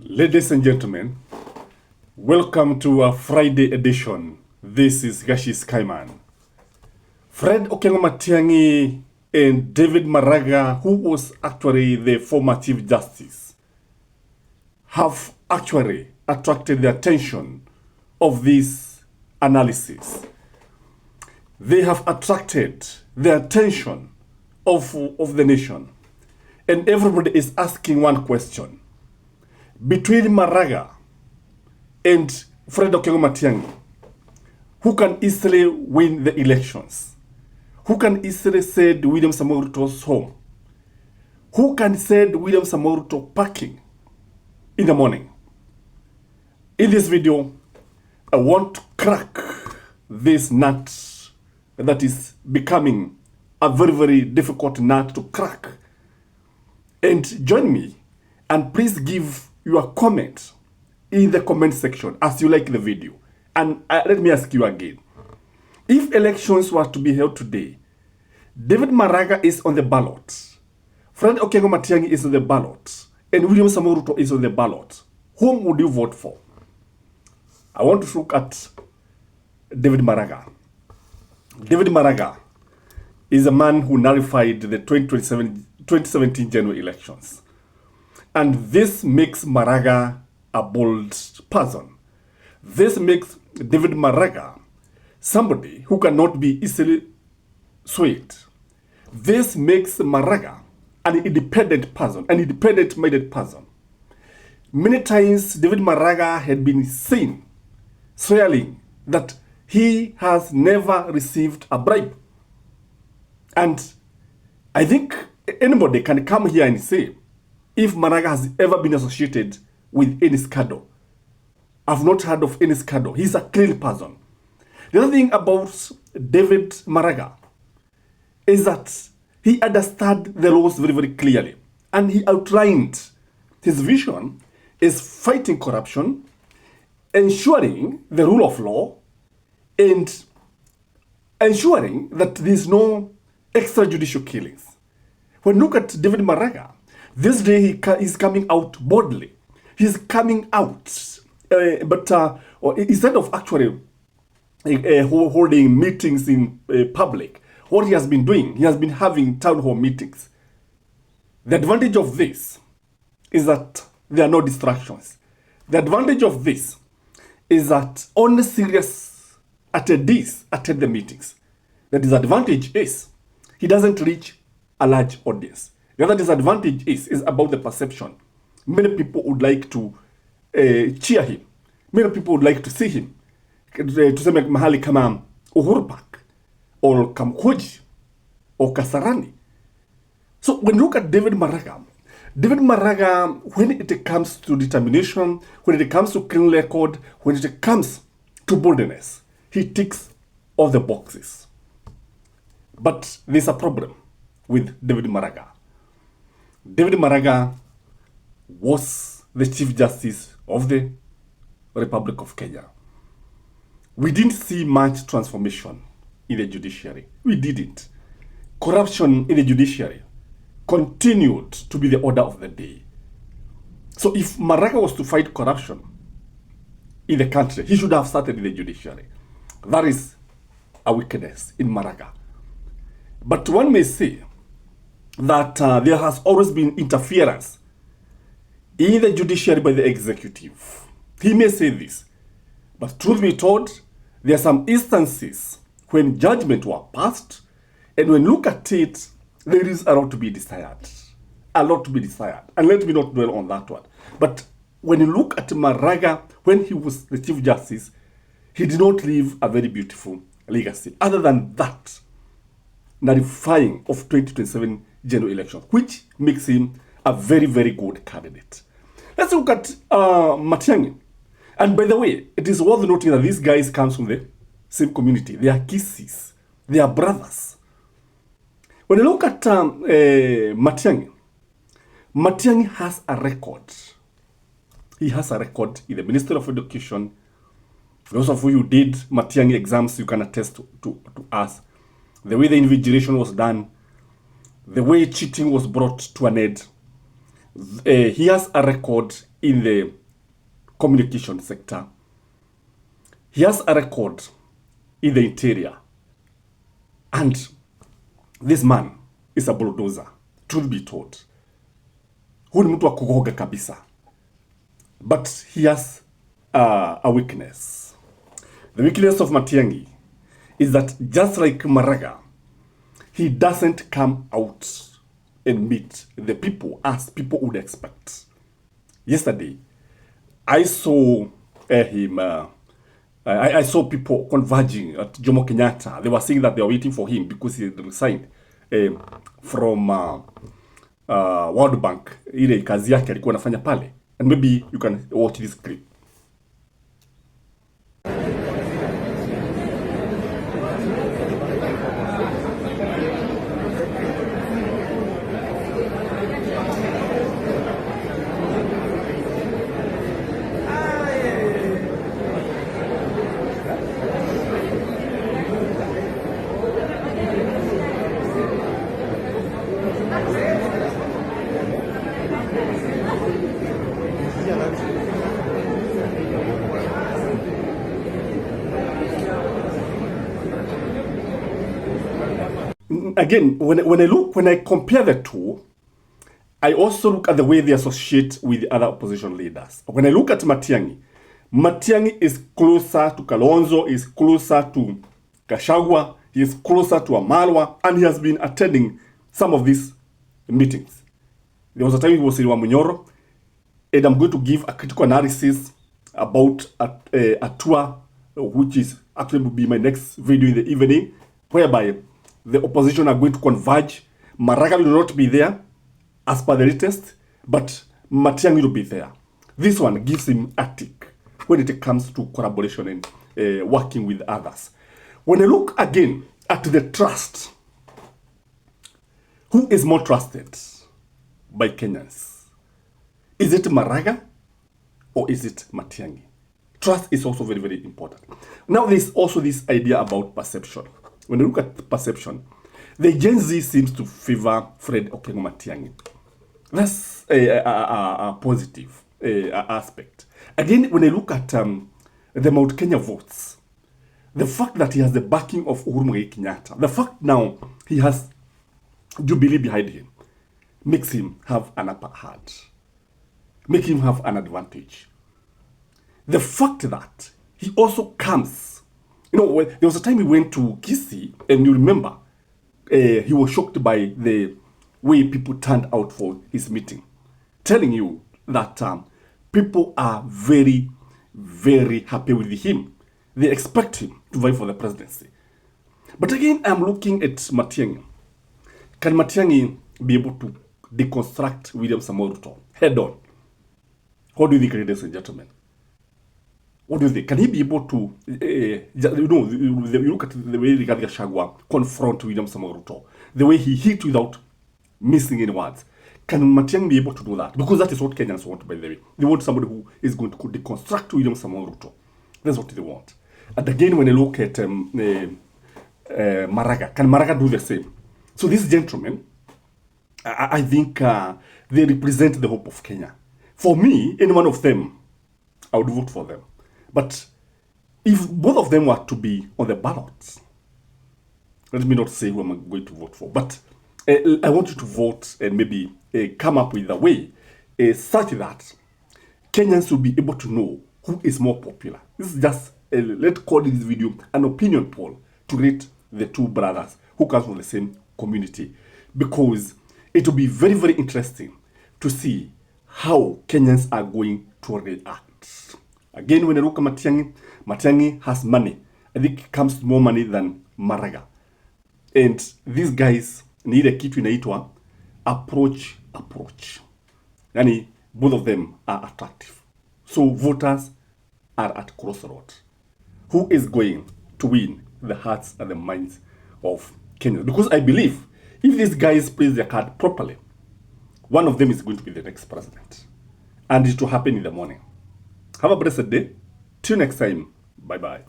Ladies and gentlemen, welcome to our Friday edition. This is Gashi Skyman. Fred Okengo Matiang'i and David Maraga, who was actually the former Chief Justice, have actually attracted the attention of this analysis. They have attracted the attention of the nation. And everybody is asking one question. Between Maraga and Fred Okengo Matiang'i, who can easily win the elections? Who can easily send William Samoei Ruto's home? Who can send William Samoei Ruto packing in the morning? In this video, I want to crack this nut that is becoming a very, very difficult nut to crack. And join me, and please give your comment in the comment section as you like the video. And let me ask you again. If elections were to be held today, David Maraga is on the ballot, Fred Okengo Matiang'i is on the ballot, and William Samoei Ruto is on the ballot, whom would you vote for? I want to look at David Maraga. David Maraga is a man who nullified the 2017 general elections. And this makes Maraga a bold person. This makes David Maraga somebody who cannot be easily swayed. This makes Maraga an independent person, an independent-minded person. Many times David Maraga had been seen swearing that he has never received a bribe. And I think anybody can come here and say, if Maraga has ever been associated with any scandal. I've not heard of any scandal. He's a clean person. The other thing about David Maraga is that he understood the laws very, very clearly. And he outlined his vision is fighting corruption, ensuring the rule of law, and ensuring that there's no extrajudicial killings. When you look at David Maraga, this day he is coming out boldly. He's coming out, but instead of actually holding meetings in public, what he has been doing, he has been having town hall meetings. The advantage of this is that there are no distractions. The advantage of this is that only serious attendees attend the meetings. The disadvantage is he doesn't reach a large audience. The other disadvantage is about the perception. Many people would like to cheer him. Many people would like to see him. Tuseme mahali kama Uhuru Park or Kamkuji or Kasarani. So when you look at David Maraga, when it comes to determination, when it comes to clean record, when it comes to boldness, he ticks all the boxes. But there's a problem with David Maraga. David Maraga was the Chief Justice of the Republic of Kenya. We didn't see much transformation in the judiciary. We didn't. Corruption in the judiciary continued to be the order of the day. So if Maraga was to fight corruption in the country, he should have started in the judiciary. That is a weakness in Maraga. But one may say that there has always been interference in the judiciary by the executive. He may say this, but truth be told, there are some instances when judgment were passed, and when you look at it, there is a lot to be desired. A lot to be desired. And let me not dwell on that one. But when you look at Maraga, when he was the Chief Justice, he did not leave a very beautiful legacy. Other than that, nullifying of 2027 general election, which makes him a very, very good candidate. Let's look at Matiang'i. And by the way, it is worth noting that these guys come from the same community. They are kisses. They are brothers. When you look at Matiang'i has a record. He has a record in the Ministry of Education. Those of you who did Matiang'i exams, you can attest to us. The way the invigilation was done, the way cheating was brought to an end, He has a record in the communication sector. He has a record in the interior. And this man is a bulldozer, truth be told. Huyu ni mtu wa kugoga kabisa. But he has a weakness. The weakness of Matiang'i is that just like Maraga, he doesn't come out and meet the people as people would expect. Yesterday, I saw him. I saw people converging at Jomo Kenyatta. They were saying that they were waiting for him because he resigned from World Bank. Ile kazi yake alikuwa anafanya pale. And maybe you can watch this clip. Again, when I compare the two, I also look at the way they associate with the other opposition leaders. When I look at Matiang'i is closer to Kalonzo, is closer to Gachagua, he is closer to Amalwa, and he has been attending some of these meetings. There was a time he was in Wamunyoro, and I'm going to give a critical analysis about a tour, which is actually will be my next video in the evening, whereby the opposition are going to converge. Maraga will not be there as per the latest, but Matiang'i will be there. This one gives him a tick when it comes to collaboration and working with others. When I look again at the trust, who is more trusted by Kenyans? Is it Maraga or is it Matiang'i? Trust is also very, very important. Now there's also this idea about perception. When you look at perception, the Gen Z seems to favor Fred Okengo Matiang'i. That's a positive aspect. Again, when I look at the Mount Kenya votes, the fact that he has the backing of Uhuru Muigai Kenyatta, the fact now he has Jubilee behind him, makes him have an upper hand, make him have an advantage. The fact that he also comes, there was a time he went to Kisii, and you remember, he was shocked by the way people turned out for his meeting, telling you that people are very, very happy with him. They expect him to vie for the presidency. But again, I'm looking at Matiang'i. Can Matiang'i be able to deconstruct William Samoei Ruto head on? What do you think, ladies and gentlemen? What do you think? Can he be able to, you look at the way Rigathi Gachagua confront William Samoei Ruto, the way he hit without missing any words. Can Matiang'i be able to do that? Because that is what Kenyans want, by the way. They want somebody who is going to deconstruct William Samoei Ruto. That's what they want. And again, when I look at Maraga, can Maraga do the same? So these gentlemen, I think they represent the hope of Kenya. For me, any one of them, I would vote for them. But if both of them were to be on the ballot, let me not say who I'm going to vote for, but I want you to vote and maybe come up with a way such that Kenyans will be able to know who is more popular. This is just, let's call this video an opinion poll to rate the two brothers who come from the same community, because it will be very, very interesting to see how Kenyans are going to react. Again, when I look at Matiang'i has money. I think it comes more money than Maraga. And these guys need a kitu inaitwa approach. Yani, both of them are attractive. So voters are at crossroads. Who is going to win the hearts and the minds of Kenyans? Because I believe if these guys play their card properly, one of them is going to be the next president. And it will happen in the morning. Have a blessed day. Till next time. Bye-bye.